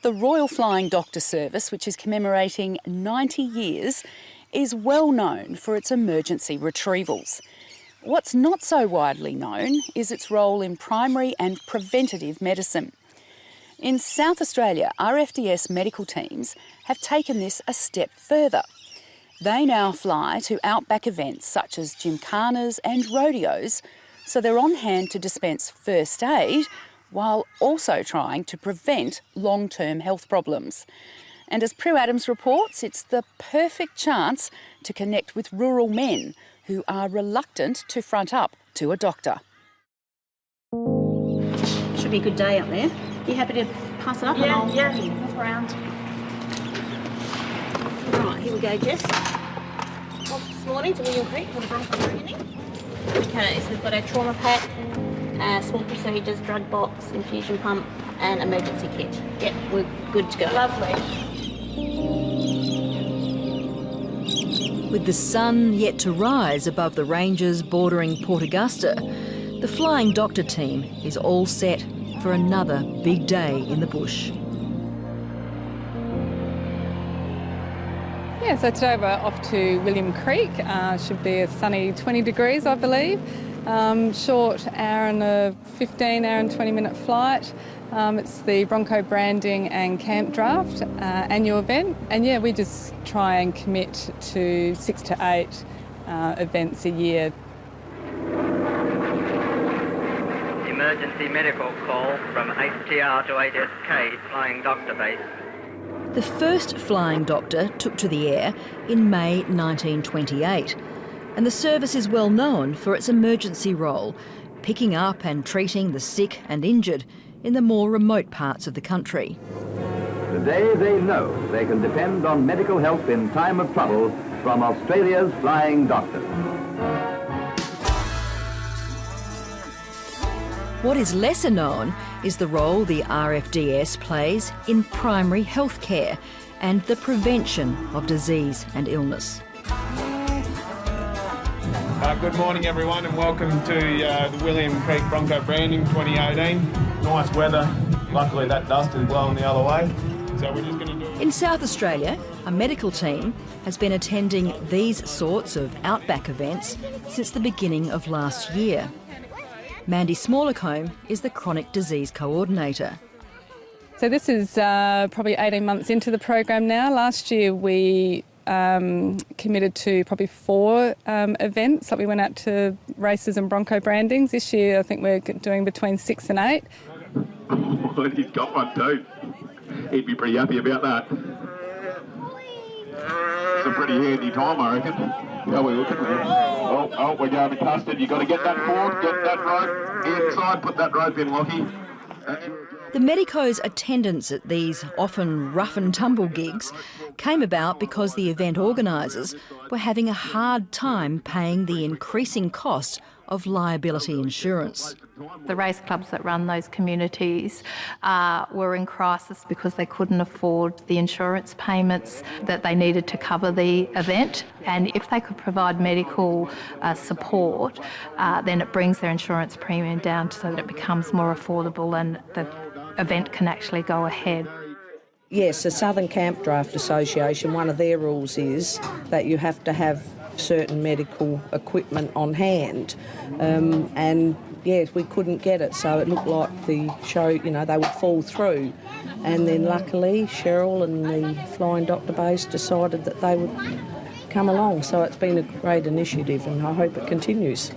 The Royal Flying Doctor Service, which is commemorating 90 years, is well known for its emergency retrievals. What's not so widely known is its role in primary and preventative medicine. In South Australia, RFDS medical teams have taken this a step further. They now fly to Outback events such as gymkhanas and rodeos, so they're on hand to dispense first aid while also trying to prevent long-term health problems. And as Prue Adams reports, it's the perfect chance to connect with rural men who are reluctant to front up to a doctor. Should be a good day up there. You happy to pass it up? Yeah, and I'll walk around. Right, here we go, Jess. Off this morning to William Creek for the broncho screening. Okay, so we've got our trauma pack, small procedures, drug box, infusion pump and emergency kit. Yep, we're good to go. Lovely. With the sun yet to rise above the ranges bordering Port Augusta, the Flying Doctor team is all set for another big day in the bush. Yeah, so today we're off to William Creek. Should be a sunny 20 degrees, I believe. Short hour and 20-minute flight. It's the Bronco Branding and Camp Draft annual event. And yeah, we just try and commit to 6 to 8 events a year. Emergency medical call from HTR to HSK Flying Doctor Base. The first Flying Doctor took to the air in May 1928, and the service is well known for its emergency role, picking up and treating the sick and injured in the more remote parts of the country. Today they know they can depend on medical help in time of trouble from Australia's Flying Doctor. What is lesser known is the role the RFDS plays in primary health care and the prevention of disease and illness. Good morning everyone and welcome to the William Creek Bronco Branding 2018. Nice weather, luckily that dust is blowing the other way, so we're just going to do it. In South Australia, a medical team has been attending these sorts of Outback events since the beginning of last year. Mandy Smallacombe is the Chronic Disease Coordinator. So this is probably 18 months into the program now. Last year we committed to probably 4 events. Like we went out to races and bronco brandings. This year I think we're doing between 6 and 8. Well, he's got one too. He'd be pretty happy about that. It's a pretty handy time, I reckon. How are we looking? Oh, we're going to custard. You've got to get that forward, get that rope inside, put that rope in, Lockie. The medicos' attendance at these often rough and tumble gigs came about because the event organisers were having a hard time paying the increasing cost of liability insurance. The race clubs that run those communities were in crisis because they couldn't afford the insurance payments that they needed to cover the event. And if they could provide medical support, then it brings their insurance premium down so that it becomes more affordable and the event can actually go ahead. Yes, the Southern Camp Draft Association, one of their rules is that you have to have certain medical equipment on hand. And yes, we couldn't get it, so it looked like the show, they would fall through. And then luckily Cheryl and the Flying Doctor Base decided that they would come along. So it's been a great initiative and I hope it continues.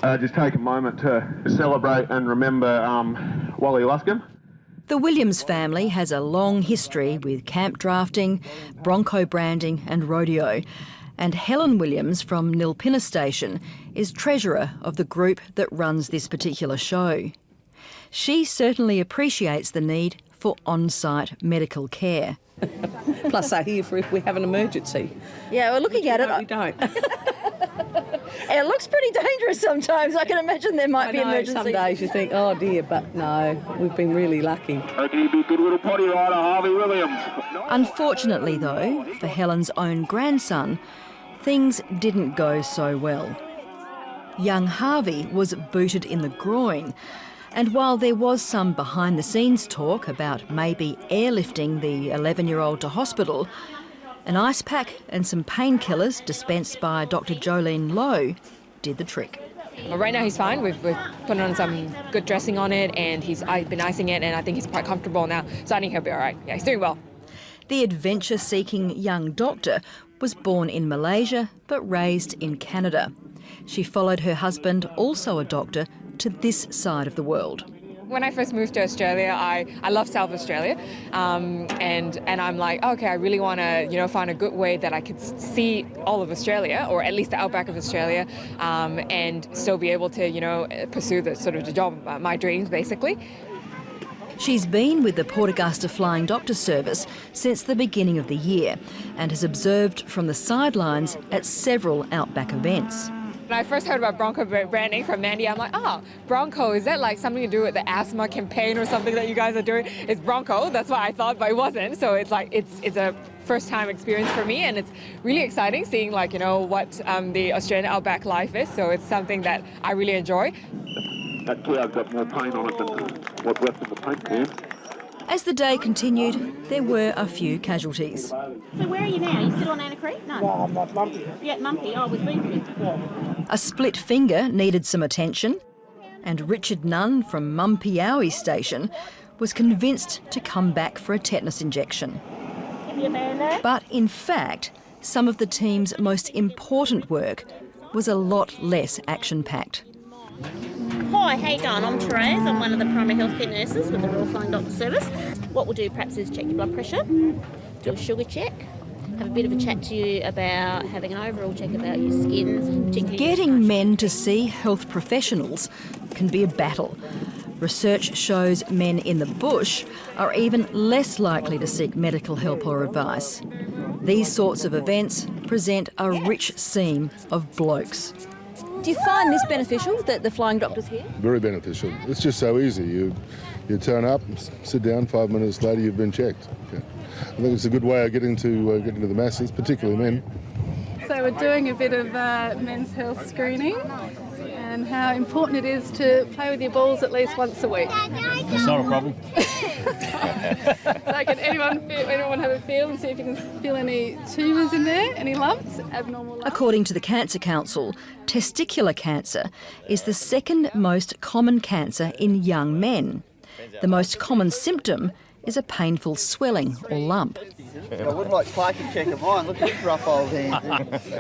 Just take a moment to celebrate and remember Wally Luscombe. The Williams family has a long history with camp drafting, bronco branding and rodeo. And Helen Williams from Nilpinna Station is treasurer of the group that runs this particular show. She certainly appreciates the need for on-site medical care. Plus they're here for if we have an emergency. Yeah, we're looking at it. We don't. It looks pretty dangerous sometimes. I can imagine there might be emergencies. Some days you think, oh dear, but no, we've been really lucky. Okay, you be a good little potty rider, Harvey Williams. Unfortunately though, for Helen's own grandson, things didn't go so well. Young Harvey was booted in the groin, And while there was some behind-the-scenes talk about maybe airlifting the 11-year-old to hospital, an ice pack and some painkillers dispensed by Dr Jolene Lowe did the trick. Well, right now he's fine. We've put on some good dressing on it, and I've been icing it, and I think he's quite comfortable now. So I think he'll be all right. Yeah, he's doing well. The adventure-seeking young doctor was born in Malaysia but raised in Canada. She followed her husband, also a doctor, to this side of the world. When I first moved to Australia, I love South Australia, and I'm like, okay, I really want to find a good way that I could see all of Australia, or at least the outback of Australia, and still be able to pursue the sort of the job of my dreams, basically. She's been with the Port Augusta Flying Doctor Service since the beginning of the year and has observed from the sidelines at several outback events. When I first heard about Bronco branding from Mandy, I'm like, Bronco, is that like something to do with the asthma campaign or something that you guys are doing? It's Bronco, that's what I thought, but it wasn't. So it's like, it's a first-time experience for me, and it's really exciting seeing what the Australian outback life is. So it's something that I really enjoy. That cloud got more paint on it than what's left in the paint can. As the day continued, there were a few casualties. So where are you now? Are you still on Anna Creek? No. No, I'm not Mumpy. Yeah, Mumpy. Oh, with Boothby. A split finger needed some attention, and Richard Nunn from Mumpiawi Station was convinced to come back for a tetanus injection. But in fact, some of the team's most important work was a lot less action-packed. Hi, how you going? I'm Therese. I'm one of the primary healthcare nurses with the Royal Flying Doctor Service. What we'll do perhaps is check your blood pressure, do a sugar check, have a bit of a chat to you about having an overall check about your skin, particularly... Getting men to see health professionals can be a battle. Research shows men in the bush are even less likely to seek medical help or advice. These sorts of events present a rich seam of blokes. Do you find this beneficial, that the flying doctor's here? Very beneficial. It's just so easy. You turn up, sit down, 5 minutes later you've been checked. Okay. I think it's a good way of getting to the masses, particularly men. So we're doing a bit of men's health screening and how important it is to play with your balls at least once a week. That's not a problem. So can anyone have a feel and see if you can feel any tumours in there, any lumps, abnormal lumps? According to the Cancer Council, testicular cancer is the second most common cancer in young men. The most common symptom is a painful swelling or lump. I would like Clark to check of mine. Look at this rough old hand.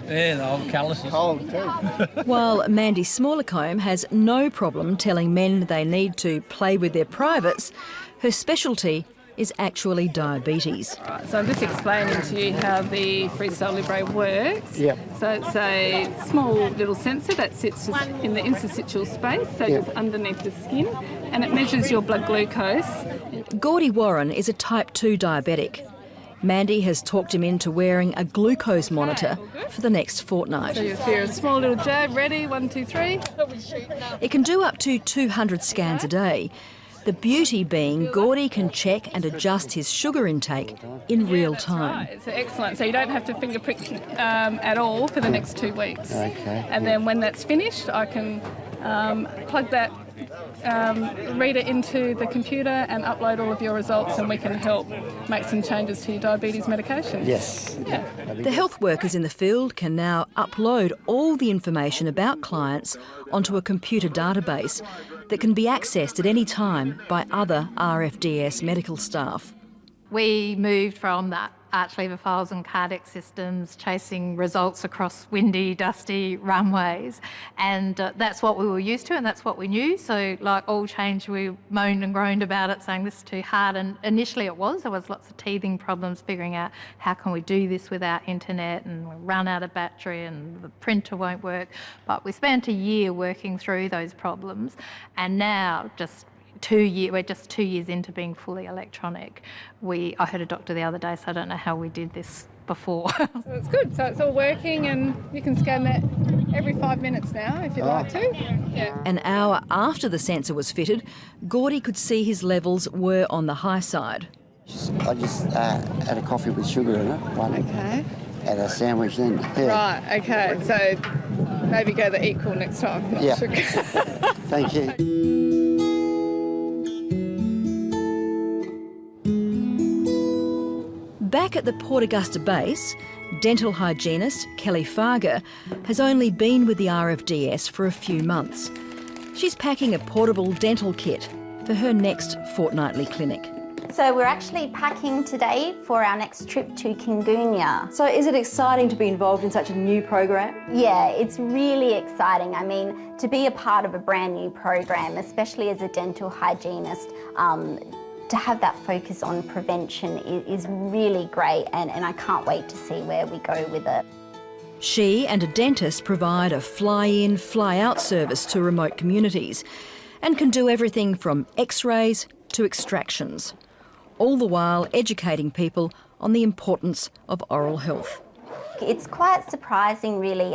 Yeah, the old calluses. Cold too. While Mandy Smallacombe has no problem telling men they need to play with their privates, her specialty is actually diabetes. Right, so I'm just explaining to you how the Freestyle Libre works. Yep. So it's a small little sensor that sits just in the interstitial space, so just underneath the skin, and it measures your blood glucose. Gordy Warren is a type 2 diabetic. Mandy has talked him into wearing a glucose monitor for the next fortnight. So if you're a small little jab, ready, 1, 2, 3. It can do up to 200 scans a day. The beauty being Gordy can check and adjust his sugar intake in real time. Right. So excellent. So you don't have to finger prick at all for the next 2 weeks. Okay. And then when that's finished, I can plug that reader into the computer and upload all of your results, and we can help make some changes to your diabetes medications. Yes. Yeah. The health workers in the field can now upload all the information about clients onto a computer database that can be accessed at any time by other RFDS medical staff. We moved from the arch lever files and cardiac systems, chasing results across windy, dusty runways, and that's what we were used to and that's what we knew. So like all change, we moaned and groaned about it, saying this is too hard, and initially there was lots of teething problems figuring out how can we do this without internet, and we run out of battery and the printer won't work. But we spent a year working through those problems, and now we're just 2 years into being fully electronic. I heard a doctor the other day, so I don't know how we did this before. So it's good. So it's all working, and you can scan that every 5 minutes now if you'd like to. Yeah. An hour after the sensor was fitted, Gordy could see his levels were on the high side. I just had a coffee with sugar in it. Okay. Had a sandwich then. Yeah. Right, okay. So maybe go the equal next time. Yeah. Sugar. Thank you. Back at the Port Augusta Base, dental hygienist Kelly Farger has only been with the RFDS for a few months. She's packing a portable dental kit for her next fortnightly clinic. So we're actually packing today for our next trip to Kingunya. So is it exciting to be involved in such a new program? Yeah, it's really exciting. I mean, to be a part of a brand new program, especially as a dental hygienist, to have that focus on prevention is really great, and I can't wait to see where we go with it. She and a dentist provide a fly-in, fly-out service to remote communities and can do everything from x-rays to extractions, all the while educating people on the importance of oral health. It's quite surprising, really,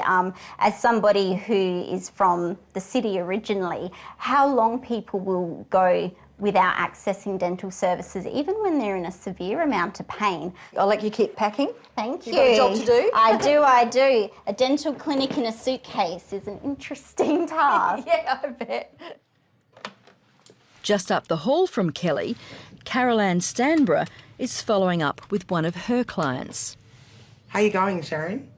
as somebody who is from the city originally, how long people will go without accessing dental services, even when they're in a severe amount of pain. I'll let you keep packing. Thank you. You've got a job to do? I do. A dental clinic in a suitcase is an interesting task. Yeah, I bet. Just up the hall from Kelly, Carol Ann Stanborough is following up with one of her clients. How are you going, Sharon?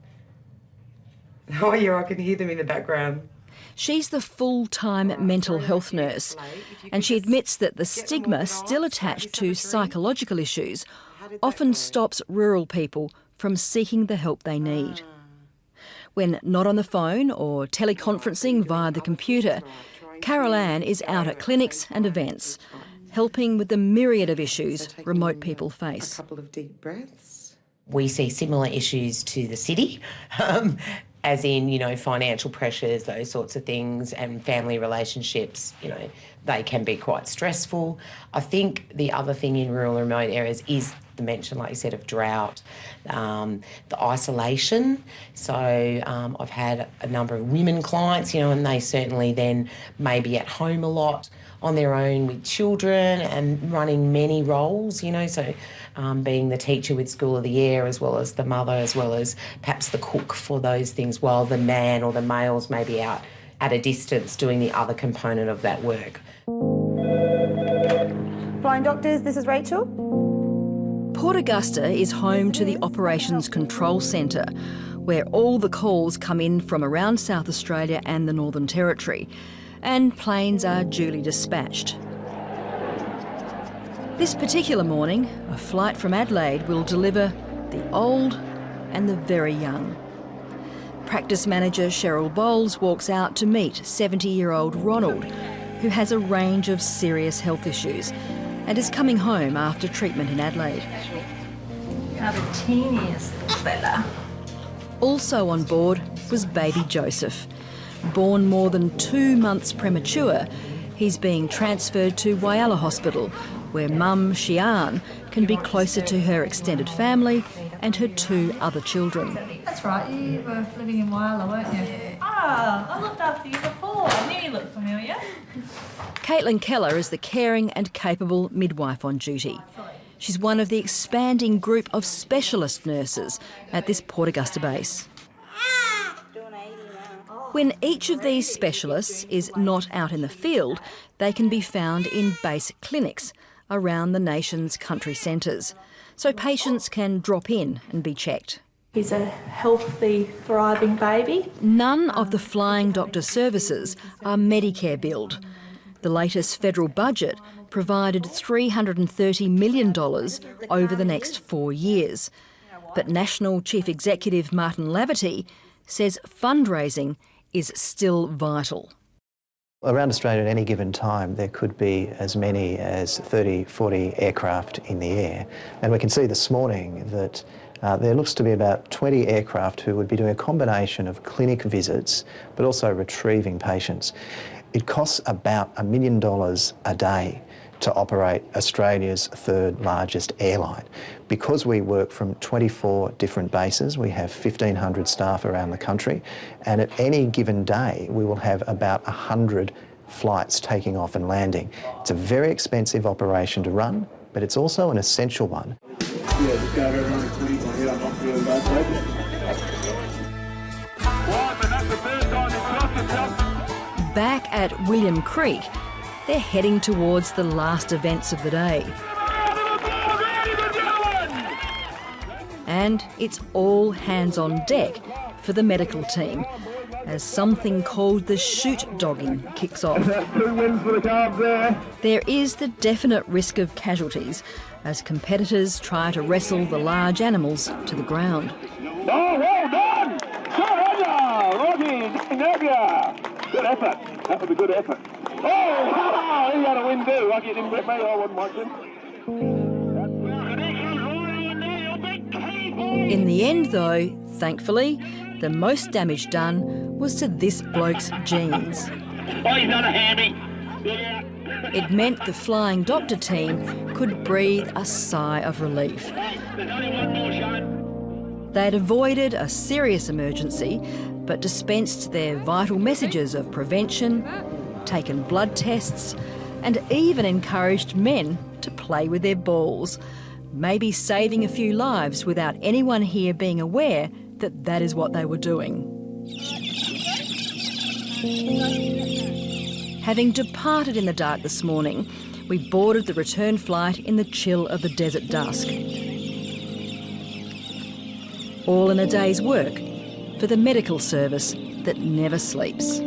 How are you? I can hear them in the background. She's the full-time mental health nurse, and she admits that the stigma still attached to psychological issues often stops rural people from seeking the help they need. When not on the phone or teleconferencing via the computer, Carol Ann is out at clinics and events, helping with the myriad of issues remote people face. A couple of deep breaths. We see similar issues to the city, as in, you know, financial pressures, those sorts of things, and family relationships, you know, they can be quite stressful. I think the other thing in rural and remote areas is the mention, like you said, of drought, the isolation. So I've had a number of women clients, you know, and they certainly then may be at home a lot on their own with children and running many roles, you know, so being the teacher with School of the Air, as well as the mother, as well as perhaps the cook for those things, while the man or the males may be out at a distance doing the other component of that work. Flying Doctors, this is Rachel. Port Augusta is home to the Operations Control Centre, where all the calls come in from around South Australia and the Northern Territory, and planes are duly dispatched. This particular morning, a flight from Adelaide will deliver the old and the very young. Practice manager Cheryl Bowles walks out to meet 70-year-old Ronald, who has a range of serious health issues and is coming home after treatment in Adelaide. You're the teeniest little fella. Also on board was baby Joseph. Born more than 2 months premature, he's being transferred to Whyalla Hospital, where mum, Shian, can be closer to her extended family and her 2 other children. That's right, you were living in Whyalla, weren't you? Ah, I looked after you before. I knew you looked familiar. Caitlin Keller is the caring and capable midwife on duty. She's one of the expanding group of specialist nurses at this Port Augusta base. When each of these specialists is not out in the field, they can be found in base clinics around the nation's country centres, so patients can drop in and be checked. He's a healthy, thriving baby. None of the Flying Doctor services are Medicare billed. The latest federal budget provided $330 million over the next 4 years. But National Chief Executive Martin Laverty says fundraising is still vital. Around Australia at any given time there could be as many as 30, 40 aircraft in the air, and we can see this morning that there looks to be about 20 aircraft who would be doing a combination of clinic visits but also retrieving patients. It costs about $1 million a day to operate Australia's 3rd largest airline. Because we work from 24 different bases, we have 1,500 staff around the country, and at any given day we will have about 100 flights taking off and landing. It's a very expensive operation to run, but it's also an essential one. Back at William Creek, they're heading towards the last events of the day. And it's all hands on deck for the medical team as something called the shoot dogging kicks off. 2 wins for the Carbs there. There is the definite risk of casualties as competitors try to wrestle the large animals to the ground. Oh, well done! Rocky, good effort. That was a good effort. Oh, he had a win too. Lucky it didn't get me, I wasn't watching. In the end, though, thankfully, the most damage done was to this bloke's jeans. Oh, he's not a hammy. It meant the flying doctor team could breathe a sigh of relief. They'd avoided a serious emergency, but dispensed their vital messages of prevention, taken blood tests, and even encouraged men to play with their balls, maybe saving a few lives without anyone here being aware that that is what they were doing. Having departed in the dark this morning, we boarded the return flight in the chill of the desert dusk. All in a day's work for the medical service that never sleeps.